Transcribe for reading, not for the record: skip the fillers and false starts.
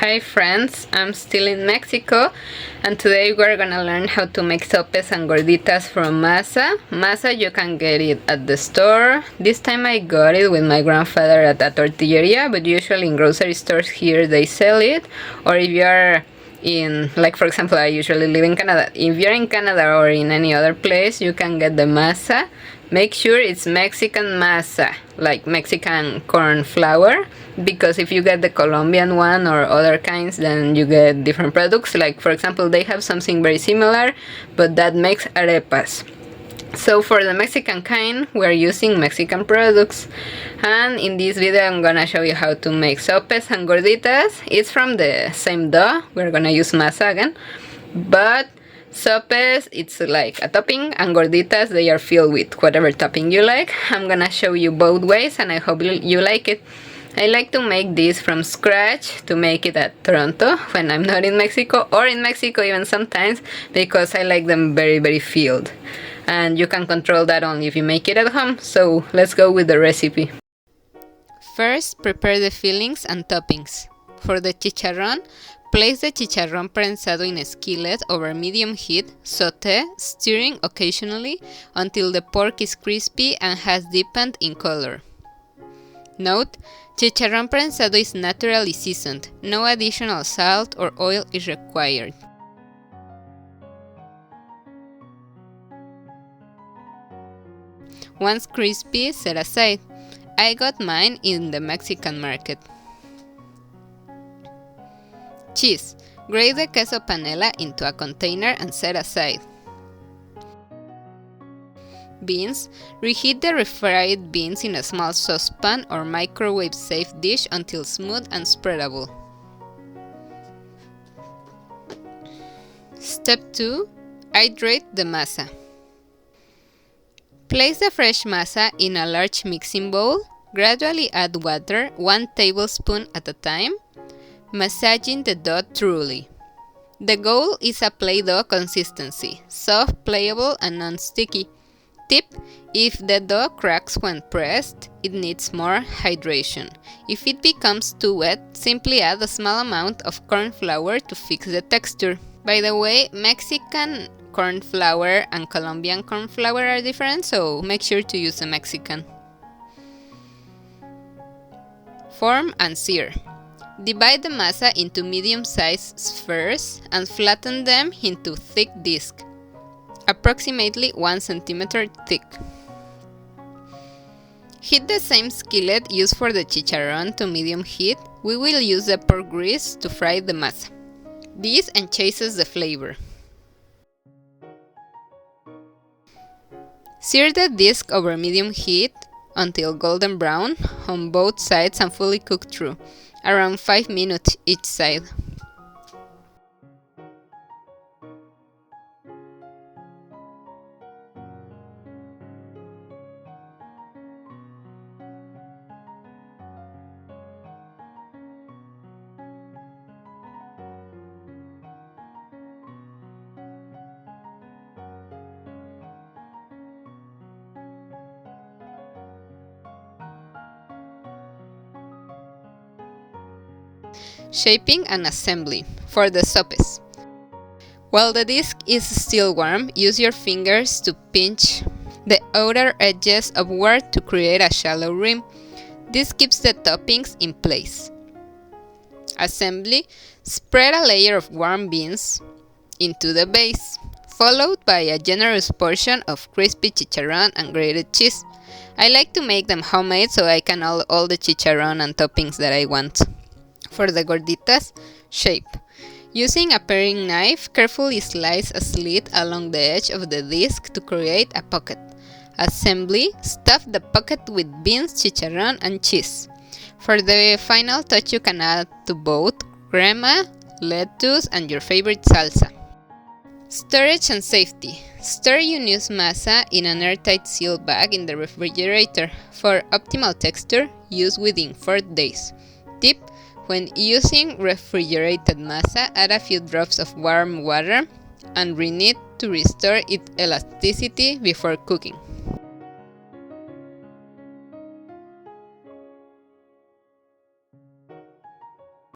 Hi friends, I'm still in Mexico and today we're gonna learn how to make sopes and gorditas from masa. Masa you can get it at the store. This time I got it with my grandfather at a tortilleria, but usually in grocery stores here they sell it. Or if you are in, like for example I usually live in Canada, if you're in Canada or in any other place you can get the masa. Make sure it's Mexican masa, like Mexican corn flour, because if you get the Colombian one or other kinds, then you get different products. Like for example, they have something very similar, but that makes arepas. So for the Mexican kind, we're using Mexican products. And in this video, I'm gonna show you how to make sopes and gorditas. It's from the same dough. We're gonna use masa again, but sopes, it's like a topping, and gorditas, they are filled with whatever topping you like. I'm gonna show you both ways and I hope you like it. I like to make this from scratch, to make it at Toronto when I'm not in Mexico, or in Mexico even sometimes, because I like them very filled. And you can control that only if you make it at home. So let's go with the recipe. First, prepare the fillings and toppings. For the chicharrón, place the chicharrón prensado in a skillet over medium heat, sauté, stirring occasionally until the pork is crispy and has deepened in color. Note: chicharrón prensado is naturally seasoned. No additional salt or oil is required. Once crispy, set aside. I got mine in the Mexican market. Cheese. Grate the Queso Panela into a container and set aside. Beans. Reheat the refried beans in a small saucepan or microwave-safe dish until smooth and spreadable. Step 2. Hydrate the masa. Place the fresh masa in a large mixing bowl. Gradually add water, 1 tablespoon at a time, massaging the dough thoroughly. The goal is a play-doh consistency, soft, pliable, and non-sticky. Tip: if the dough cracks when pressed, it needs more hydration. If it becomes too wet, simply add a small amount of corn flour to fix the texture. By the way, Mexican corn flour and Colombian corn flour are different, so make sure to use the Mexican. Form and sear. Divide the masa into medium-sized spheres and flatten them into thick discs, approximately 1 cm thick. Heat the same skillet used for the chicharrón to medium heat. We will use the pork grease to fry the masa. This enhances the flavor. Sear the disc over medium heat until golden brown on both sides and fully cooked through, around 5 minutes each side. Shaping and assembly. For the sopes. While the disc is still warm, use your fingers to pinch the outer edges upward to create a shallow rim. This keeps the toppings in place. Assembly. Spread a layer of warm beans into the base, followed by a generous portion of crispy chicharrón and grated cheese. I like to make them homemade so I can add all the chicharrón and toppings that I want. For the gorditas, shape. Using a paring knife, carefully slice a slit along the edge of the disc to create a pocket. Assembly. Stuff the pocket with beans, chicharrón, and cheese. For the final touch, you can add to both crema, lettuce, and your favorite salsa. Storage and safety. Store your new masa in an airtight sealed bag in the refrigerator. For optimal texture, use within 4 days. Tip: when using refrigerated masa, add a few drops of warm water and reknead to restore its elasticity before cooking.